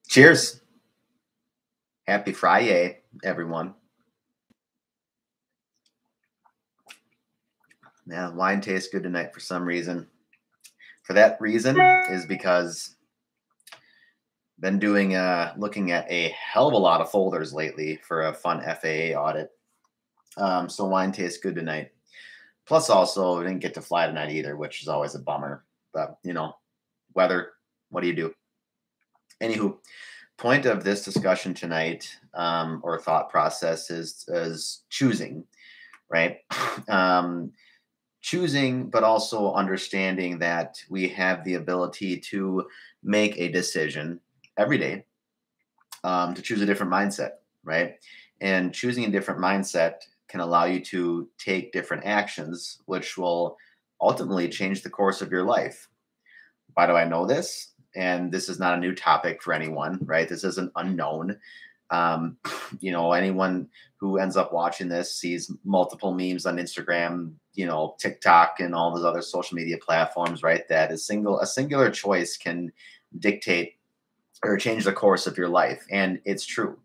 Cheers. Happy Friday, everyone. Man, wine tastes good tonight for some reason. For that reason is because been doing looking at a hell of a lot of folders lately for a fun FAA audit. So wine tastes good tonight. Plus, also didn't get to fly tonight either, which is always a bummer. But weather. What do you do? Anywho, point of this discussion tonight, or thought process is choosing, right? Choosing, but also understanding that we have the ability to make a decision every day, to choose a different mindset, right? And choosing a different mindset can allow you to take different actions, which will ultimately change the course of your life. Why do I know this? And this is not a new topic for anyone, right? This isn't unknown. Um, Anyone who ends up watching this sees multiple memes on Instagram, TikTok, and all those other social media platforms, right? That a singular choice can dictate or change the course of your life, and it's true,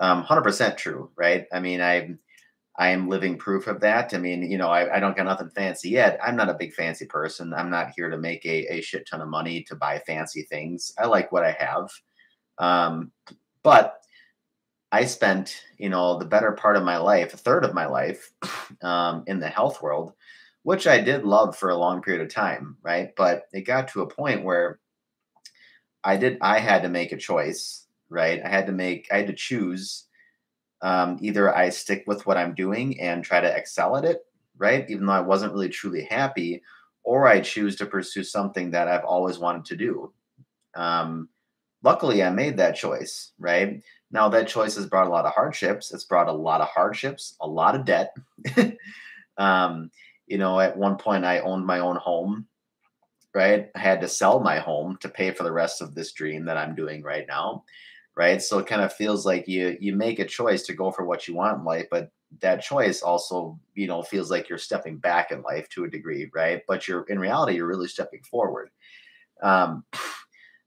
100% true, right? I mean, I am living proof of that. I mean, I don't got nothing fancy yet. I'm not a big fancy person. I'm not here to make a shit ton of money to buy fancy things. I like what I have. But I spent, the better part of my life, a third of my life, in the health world, which I did love for a long period of time, right? But it got to a point where I had to make a choice, right? I had to choose. Either I stick with what I'm doing and try to excel at it, right? Even though I wasn't really truly happy, or I choose to pursue something that I've always wanted to do. Um, Luckily, I made that choice, right? Now, that choice has brought a lot of hardships. It's brought a lot of hardships, a lot of debt. At one point, I owned my own home, right? I had to sell my home to pay for the rest of this dream that I'm doing right now, right? So it kind of feels like you make a choice to go for what you want in life, but that choice also, feels like you're stepping back in life to a degree, right? But in reality, you're really stepping forward. Um,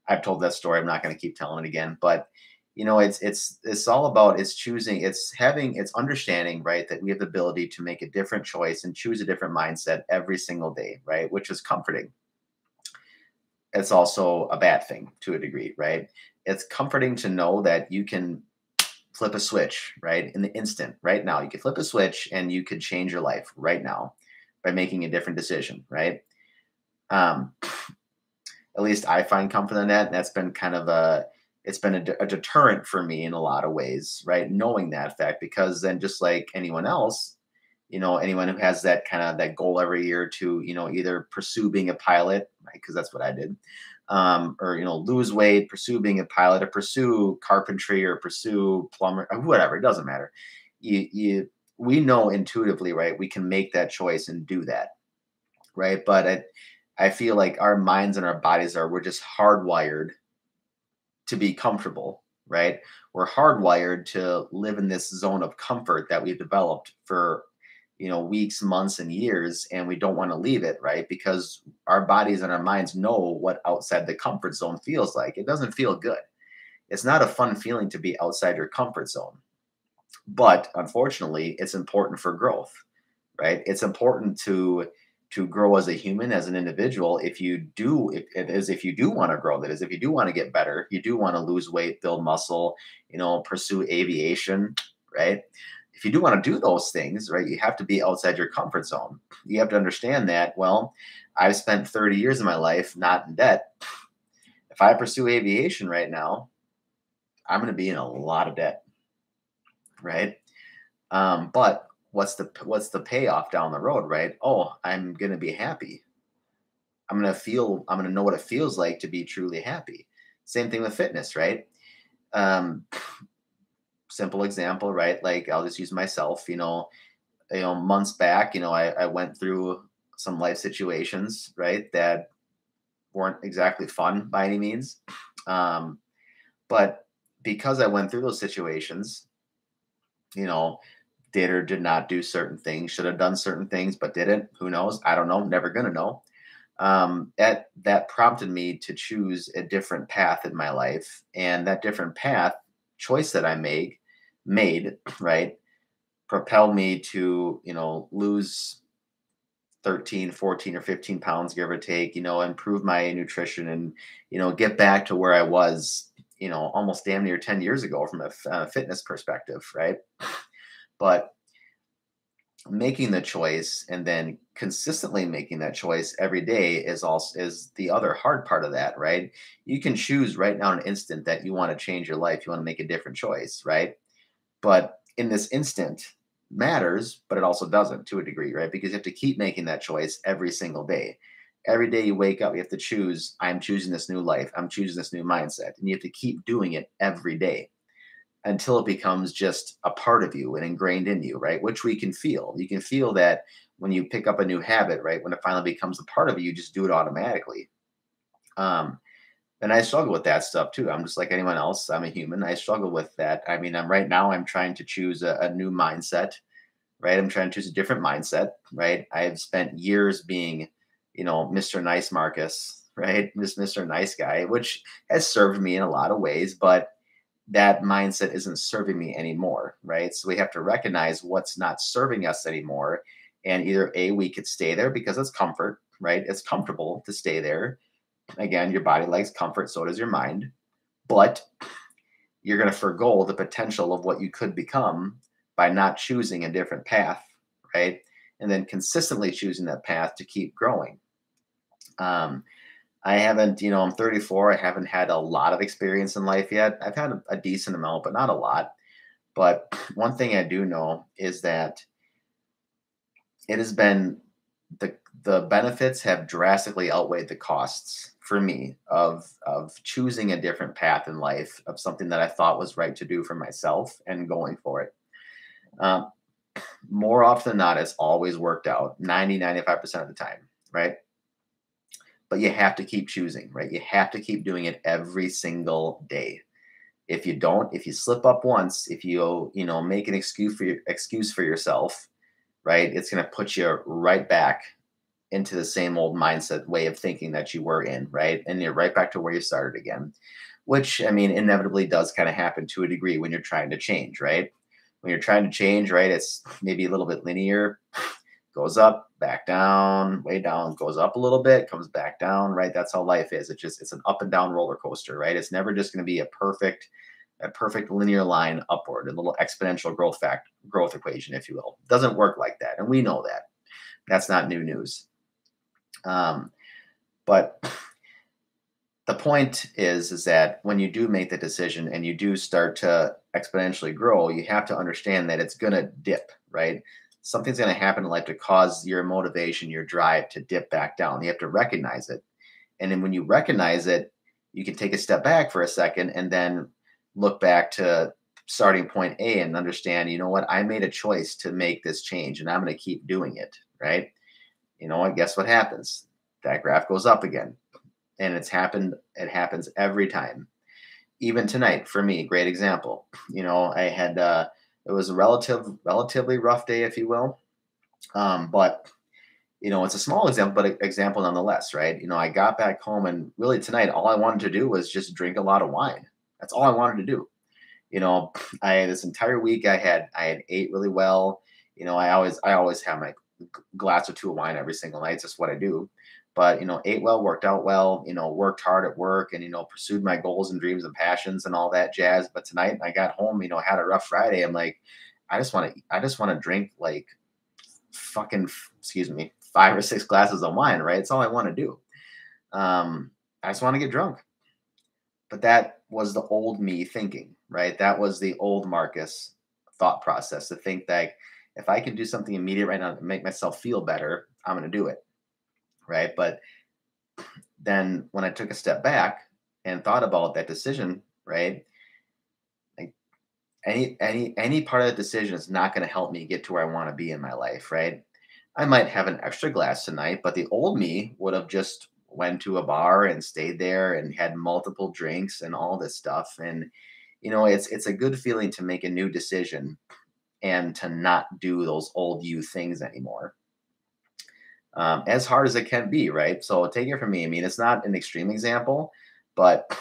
I've told that story. I'm not going to keep telling it again, but it's all about choosing, it's understanding, right, that we have the ability to make a different choice and choose a different mindset every single day, right? Which is comforting. It's also a bad thing to a degree, right? It's comforting to know that you can flip a switch, right? In the instant, right now. You can flip a switch and you could change your life right now by making a different decision, right? Um, at least I find comfort in that. And that's been kind of it's been a deterrent for me in a lot of ways, right? Knowing that fact, because then just like anyone else, anyone who has that kind of that goal every year to, either pursue being a pilot, right? Because that's what I did, or lose weight, pursue being a pilot, or pursue carpentry, or pursue plumber, or whatever. It doesn't matter. We know intuitively, right? We can make that choice and do that, right? But I feel like our minds and our bodies we're just hardwired to be comfortable, right? We're hardwired to live in this zone of comfort that we've developed for, weeks, months, and years, and we don't want to leave it, right? Because our bodies and our minds know what outside the comfort zone feels like. It doesn't feel good. It's not a fun feeling to be outside your comfort zone. But unfortunately, it's important for growth, right? It's important to grow as a human, as an individual. If you do, if you do want to grow, that is, if you do want to get better, you do want to lose weight, build muscle, pursue aviation, right? If you do want to do those things, right, you have to be outside your comfort zone. You have to understand that, well, I've spent 30 years of my life not in debt. If I pursue aviation right now, I'm going to be in a lot of debt, right? But what's the payoff down the road, right? Oh, I'm going to be happy. I'm going to know what it feels like to be truly happy. Same thing with fitness, right? Um, Simple example, right? Like I'll just use myself, months back, I went through some life situations, right, that weren't exactly fun by any means. But because I went through those situations, you know, did or did not do certain things, should have done certain things, but didn't. Who knows? I don't know. Never going to know. That prompted me to choose a different path in my life, and that different path choice that I made right, propelled me to, lose 13, 14, or 15 pounds, give or take, improve my nutrition and, get back to where I was, almost damn near 10 years ago from a fitness perspective, right? But making the choice and then consistently making that choice every day is the other hard part of that, right? You can choose right now in an instant that you want to change your life, you want to make a different choice, right? But in this instant matters, but it also doesn't to a degree, right? Because you have to keep making that choice every single day. Every day you wake up, you have to choose, I'm choosing this new life, I'm choosing this new mindset. And you have to keep doing it every day until it becomes just a part of you and ingrained in you, right? Which we can feel. You can feel that when you pick up a new habit, right? When it finally becomes a part of you, you just do it automatically. Um, and I struggle with that stuff too. I'm just like anyone else. I'm a human. I struggle with that. I mean, I'm right now. I'm trying to choose a new mindset, right? I'm trying to choose a different mindset, right? I've spent years being, Mr. Nice Marcus, right? Just Mr. Nice Guy, which has served me in a lot of ways, but that mindset isn't serving me anymore, right? So we have to recognize what's not serving us anymore. And either A, we could stay there because it's comfort, right? It's comfortable to stay there. Again, your body likes comfort, so does your mind. But you're going to forgo the potential of what you could become by not choosing a different path, right? And then consistently choosing that path to keep growing. Um, I haven't, I'm 34. I haven't had a lot of experience in life yet. I've had a decent amount, but not a lot. But one thing I do know is that it has been the benefits have drastically outweighed the costs for me of choosing a different path in life, of something that I thought was right to do for myself and going for it. Um, More often than not, it's always worked out 90, 95% of the time, right? But you have to keep choosing, right? You have to keep doing it every single day. If you don't, if you slip up once, if make an excuse for yourself, right? It's going to put you right back into the same old mindset way of thinking that you were in, right? And you're right back to where you started again, which I mean, inevitably does kind of happen to a degree when you're trying to change, right? When you're trying to change, right? It's maybe a little bit linear, goes up, back down, way down, goes up a little bit, comes back down, right? That's how life is. It's an up and down roller coaster, right? It's never just going to be a perfect linear line upward, a little exponential growth equation, if you will. It doesn't work like that. And we know that. That's not new news. But the point is that when you do make the decision and you do start to exponentially grow, you have to understand that it's going to dip, right? Something's going to happen in life to cause your motivation, your drive to dip back down. You have to recognize it. And then when you recognize it, you can take a step back for a second and then look back to starting point A and understand, you know what, I made a choice to make this change and I'm going to keep doing it, right? You know what, guess what happens? That graph goes up again. And it happens every time. Even tonight for me, great example. I had it was a relatively rough day, if you will. But it's a small example, but example nonetheless, right? I got back home and really tonight, all I wanted to do was just drink a lot of wine. That's all I wanted to do. You know, I this entire week I had ate really well. I always have my glass or two of wine every single night. It's just what I do. But ate well, worked out well. Worked hard at work, and pursued my goals and dreams and passions and all that jazz. But tonight I got home. Had a rough Friday. I'm like, I just want to drink like fucking excuse me 5 or 6 glasses of wine. Right? It's all I want to do. I just want to get drunk. But that was the old me thinking, right? That was the old Marcus thought process to think that if I can do something immediate right now to make myself feel better, I'm going to do it, right? But then when I took a step back and thought about that decision, right? Like any part of the decision is not going to help me get to where I want to be in my life, right? I might have an extra glass tonight, but the old me would have just went to a bar and stayed there and had multiple drinks and all this stuff. And it's a good feeling to make a new decision and to not do those old you things anymore. as hard as it can be, right? So take it from me. I mean, it's not an extreme example, but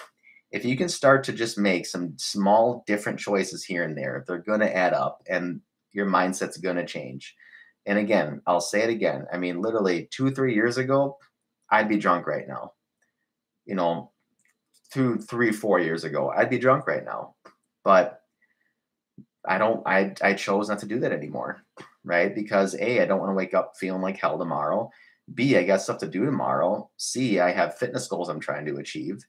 if you can start to just make some small different choices here and there, they're going to add up and your mindset's going to change. And again, I'll say it again. I mean, literally 2, 3 years ago, I'd be drunk right now. You know, 2, 3, 4 years ago, I'd be drunk right now. But I chose not to do that anymore, right? Because A, I don't want to wake up feeling like hell tomorrow. B, I got stuff to do tomorrow. C, I have fitness goals I'm trying to achieve.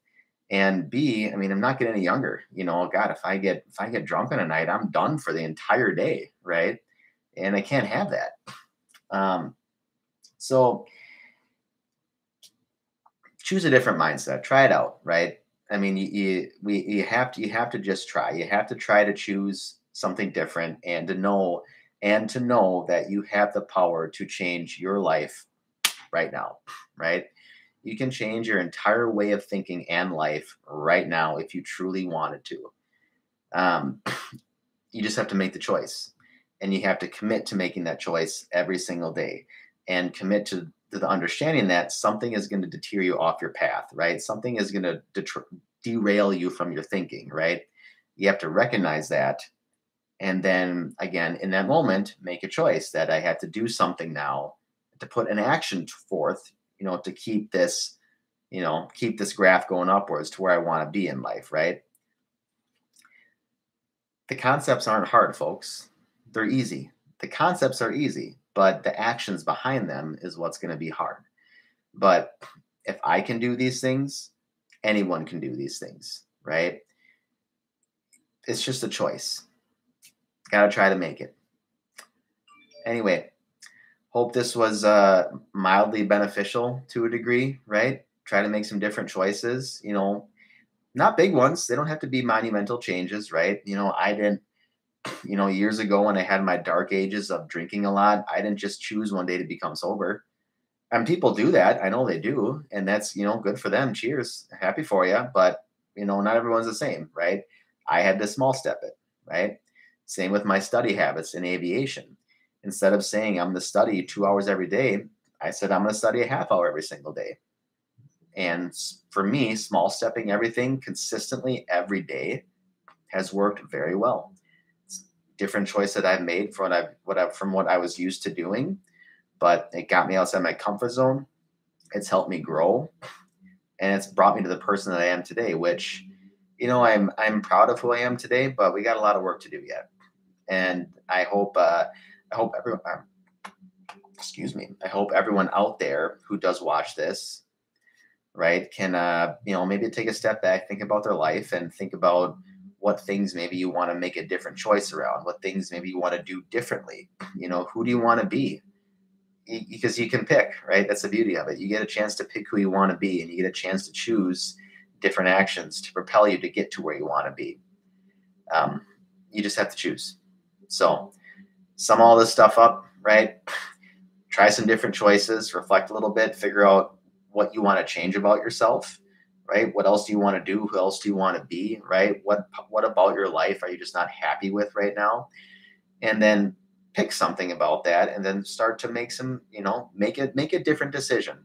And B, I mean, I'm not getting any younger. God, if I get drunk on a night, I'm done for the entire day, right? And I can't have that. Um, so choose a different mindset. Try it out, right? I mean, you have to just try. You have to try to choose something different and to know that you have the power to change your life right now, right? You can change your entire way of thinking and life right now if you truly wanted to. Um, you just have to make the choice, and you have to commit to making that choice every single day, and commit to the understanding that something is going to deter you off your path, right? Something is going to derail you from your thinking, right? You have to recognize that, and then again in that moment make a choice that I have to do something now, to put an action forth, to keep this graph going upwards to where I want to be in life, right? The concepts aren't hard, folks. They're easy. The concepts are easy, but the actions behind them is what's going to be hard. But if I can do these things, anyone can do these things, right? It's just a choice. Got to try to make it. Anyway, hope this was mildly beneficial to a degree, right? Try to make some different choices, not big ones. They don't have to be monumental changes, right? I didn't, years ago when I had my dark ages of drinking a lot, I didn't just choose one day to become sober. And people do that. I know they do. And that's, good for them. Cheers. Happy for you. But, not everyone's the same, right? I had to small step it, right? Same with my study habits in aviation. Instead of saying I'm going to study 2 hours every day, I said I'm going to study a half hour every single day. And for me, small stepping everything consistently every day has worked very well. It's a different choice that I've made from what I was used to doing, but it got me outside my comfort zone. It's helped me grow, and it's brought me to the person that I am today, which, I'm proud of who I am today, but we got a lot of work to do yet. And I hope everyone, excuse me, I hope everyone out there who does watch this, right, can maybe take a step back, think about their life, and think about what things maybe you want to make a different choice around, what things maybe you want to do differently. Who do you want to be? Because you can pick, right? That's the beauty of it. You get a chance to pick who you want to be, and you get a chance to choose different actions to propel you to get to where you want to be. You just have to choose. So sum all this stuff up, right? Try some different choices, reflect a little bit, figure out what you want to change about yourself, right? What else do you want to do? Who else do you want to be, right? What about your life are you just not happy with right now? And then pick something about that, and then start to make make a different decision,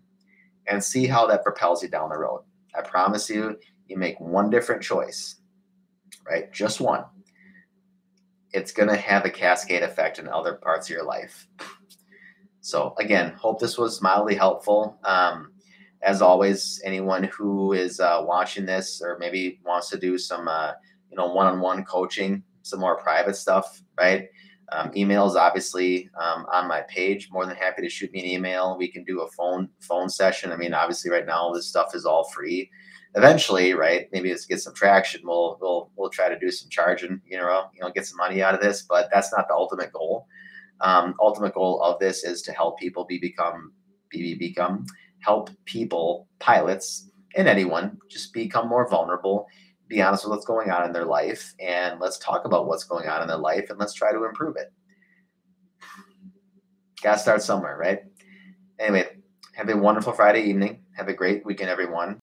and see how that propels you down the road. I promise you, you make one different choice, right? Just one. It's going to have a cascade effect in other parts of your life. So again, hope this was mildly helpful. As always, anyone who is watching this or maybe wants to do some, one-on-one coaching, some more private stuff, right? Email is obviously on my page. More than happy to shoot me an email. We can do a phone session. I mean, obviously, right now this stuff is all free. Eventually, right? Maybe let's get some traction. We'll try to do some charging. Get some money out of this. But that's not the ultimate goal. Ultimate goal of this is to help people help people, pilots, and anyone just become more vulnerable, be honest with what's going on in their life, and let's talk about what's going on in their life, and let's try to improve it. Gotta start somewhere, right? Anyway, have a wonderful Friday evening. Have a great weekend, everyone.